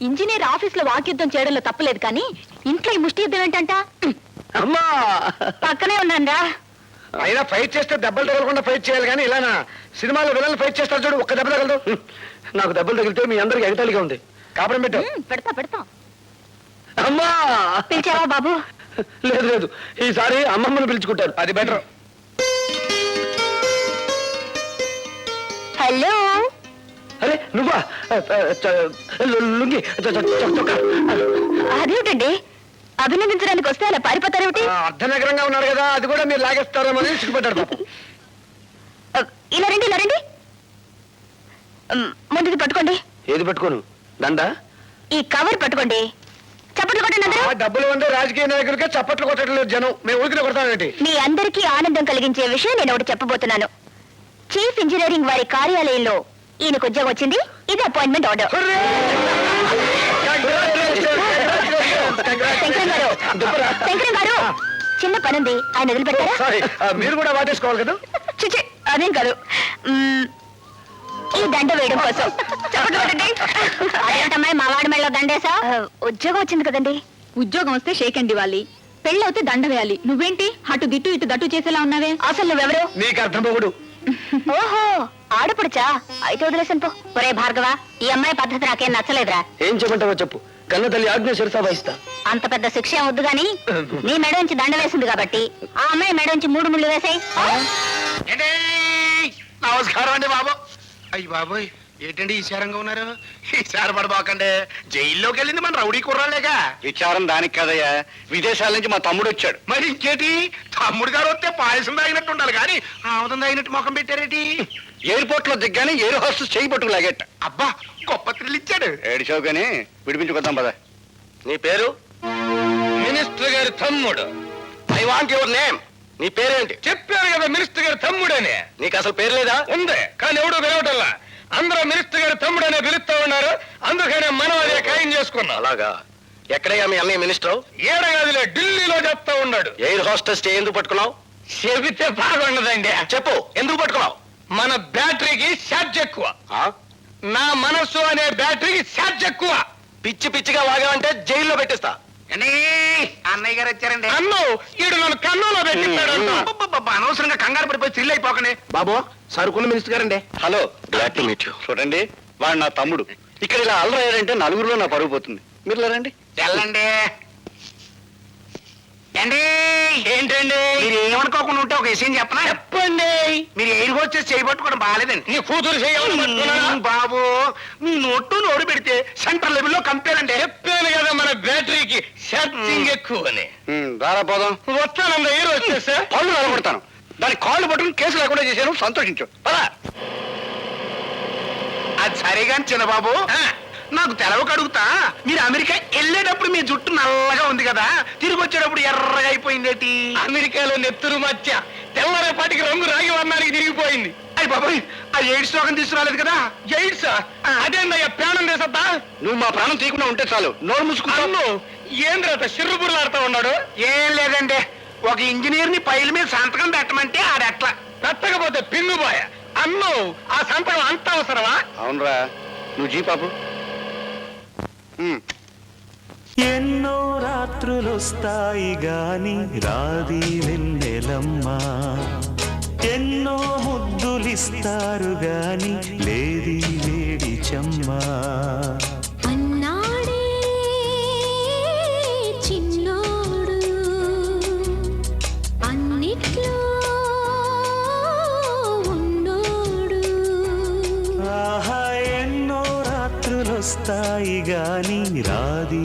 Engineer office లో వాక్యుద్ధం చేయడంలో తప్పలేదు కానీ ఇంట్లో ఈ ముష్టి యుద్ధం ఏంటంట? అమ్మా పక్కనే ఉన్నారా? అయినా ఫైట్ చేస్తే దెబ్బలు తగలకుండా ఫైట్ చేయాలి కానీ ఇలానా సినిమాలో విలన్లు ఫైట్ చేస్తారు చూడు, ఒక్క దెబ్బ తగలదు. నాకు దెబ్బలు తగిలితే మీ అందరికి ఎగతాళిగా ఉంది. కాపురం పెట్టు. పెడతా అమ్మా పిలిచావా బాబు? లేదు లేదు, ఈసారి అమ్మమ్మను పిలుచుకుంటారు, అది బెటర్. హలో. అరే నువ్వా? లుంగి చొక్కా. అదేమిటండి అభినందించడానికి వస్తే అలా పారిపోతారేమిటి? అర్ధనగరంగా ఉన్నారు కదా, అది కూడా మీరు లాగేస్తారేమో అని సిగ్గుపడ్డాడు పాపం. ఇలా రండి. ముందుది పట్టుకోండి. ఏది పట్టుకోను? దండ? ఈ కవర్ పట్టుకోండి. చప్పట్లు కొట్టండి అందరూ. డబ్బులు ఉండే రాజకీయ నాయకులకే చప్పట్లు కొట్టడం లేదు జనం, మేము ఊరికి కొడతామేంటి? మీ అందరికీ ఆనందం కలిగించే విషయం నేను ఒకటి చెప్పబోతున్నాను. చీఫ్ ఇంజనీరింగ్ వారి కార్యాలయంలో ఈయనకు ఉద్యోగం వచ్చింది. ఇది అపాయింట్మెంట్ ఆర్డర్. శంకరం గారు చిన్న పనుంది, ఆయన వదిలిపెట్టారా? మీరు కూడా వాటేసుకోవాలి కదా. చిచి అదేం కాదు, ఈ దండ వేయడం కోసం. అదేంటమ్మాయి మా వాడి మెళ్ళలో దండేసా? ఉద్యోగం వచ్చింది కదండి. ఉద్యోగం వస్తే షేక్ అండి ఇవ్వాలి, పెళ్ళి అవుతే దండ వేయాలి. నువ్వేంటి అటు దిట్టు ఇటు దట్టు చేసేలా ఉన్నావే? అసలు నువ్వెవరు? నీకు అర్థం పోగుడు. ఓహో ఆడపడుచా? అయితే వదిలేసాను పో. ఒరే భార్గవ, ఈ అమ్మాయి పద్ధతి నాకేం నచ్చలేదురా. ఏం చెప్పంటావో చెప్పు, కన్న తల్లి ఆజ్ఞ శిరసా వహిస్తా. అంత పెద్ద శిక్ష వద్దు గాని నీ మెడ నుంచి దండ వేసింది కాబట్టి ఆ అమ్మాయి మెడ నుంచి 3 ముళ్ళు వేసాయి. నమస్కారం అండి బాబు. అయ్యి బాబోయ్, ఏంటండి ఈశారంగా ఉన్నారు? ఈశారపడబాకండి, జైల్లోకి వెళ్ళింది మన రౌడీ కుర్రాలేగా. విచారం దానికి కదయ్యా, విదేశాల నుంచి మా తమ్ముడు వచ్చాడు. మరి ఇంకేటి, తమ్ముడు గారు వస్తే పాయసం తాగినట్టు ఉండాలి కానీ ఆముదం తాగినట్టు ముఖం పెట్టారేటి? ఎయిర్పోర్ట్ లో దిగ్గానే ఎయిర్ హోస్టెస్ చేయి పట్టుకు లాగేట. అబ్బా గొప్ప థ్రిల్ ఇచ్చాడు. ఏడిచావు కానీ విడిపించుకొద్దాం పద. నీ పేరు? మినిస్టర్ గారి తమ్ముడు. I want your name. నీ పేరేంటి? చెప్పారు కదా మినిస్టర్ గారి తమ్ముడని. నీకు అసలు పేరు లేదా? ఉంది కానీ ఎవడు పిలవటల్లా. అందరూ మినిస్టర్ గారి తమ్ముడనే పిలుస్తా ఉన్నారు, అందుకనే మనం అదే ఖాయం చేసుకున్నాం. అలాగా? ఎక్కడయ్యా మీ అన్నయ్య మినిస్టర్? ఏడగదిలే ఢిల్లీలో చెప్తా ఉన్నాడు. ఎయిర్ హోస్టెస్ ఎందుకు పట్టుకున్నావు? చెబితే బాగుండదండి. చెప్పు, ఎందుకు పట్టుకున్నావు? మన బ్యాటరీకి ఛార్జ్ ఎక్కువ. నా మనస్సు అనే బ్యాటరీకి ఛార్జ్ ఎక్కువ. పిచ్చి పిచ్చిగా వాగావంటే జైల్లో పెట్టిస్తా. అన్నయ్య గారు వచ్చారండి. అన్ను ఈడు నన్ను కన్నులో పెట్టిస్తాడు. అనవసరంగా కంగారు పడిపోయి థ్రిల్ అయిపోకనే. బాబు సరుకున్న మినిస్టర్ గారండి. Hello, glad to meet you. చూడండి, వాడు నా తమ్ముడు. ఇక్కడ ఇలా అల్లరయ్యారంటే నలుగురిలో నా పరుగు పోతుంది. మీరు లేరండి. వెళ్ళండి. ఏంటండి మీరు ఏమనుకోకుండా ఉంటే ఒక విషయం చెప్పనా? చెప్పండి. మీరు ఎయిర్ హోస్టెస్ చేయబట్టుకోవడం బాగాలేదండి. నీ కూతురు చేయాలి బాబు. మీ నోడు పెడితే సెంట్రల్ లెవెల్లో కంపేర్ అండి. చెప్పాను కదా మన బ్యాటరీకి ఛార్జింగ్ ఎక్కువ అని. రారా పోదాం. వస్తానండి ఎయిర్ హోస్టెస్. పళ్ళు నిలబడతాను. దాని కాళ్ళు పట్టుకుని కేసు లేకుండా చేశాను, సంతోషించు. అది సరేగా చిన్నబాబు, నాకు తెలవక అడుగుతా. మీరు అమెరికా వెళ్ళేటప్పుడు మీ జుట్టు నల్లగా ఉంది కదా, తిరిగి వచ్చేటప్పుడు ఎర్రగా అయిపోయిందేటి? అమెరికాలో నెత్తురు మచ్చ తెల్లరేపాటికి రంగు రాగి వర్ణానికి తిరిగిపోయింది. అయ్యి బాబాయ్, ఆ ఎయిడ్స్ రోగం తీసుకురాలేదు కదా? ఎయిడ్స్ అదేందయ్యా, ప్రాణం తీసద్దా? నువ్వు మా ప్రాణం తీయకుండా ఉంటే చాలు. నోరు మూసుకున్నాను. ఏంద్రత సిర్రుబుర్లాడుతా ఉన్నాడు? ఏం లేదండి, ఒక ఇంజనీర్ ని పైల మీద సంతకం పెట్టమంటే ఆడెట్లా పెట్టకపోతే పిన్నుపోయ. అన్ను ఆ సంతకం అంత అవసరమా? అవునరా, నువ్వు జీ పాపు. ఎన్నో రాత్రులొస్తాయి గాని రాది వెన్నెలమ్మా, ఎన్నో ముద్దులిస్తారు గాని లేది వేడి చెమ్మా. అన్నాడే చిన్నోడు అన్నిట్లో ఉన్నోడు. ఆహా, ఎన్నో రాత్రులొస్తాయి గాని రాది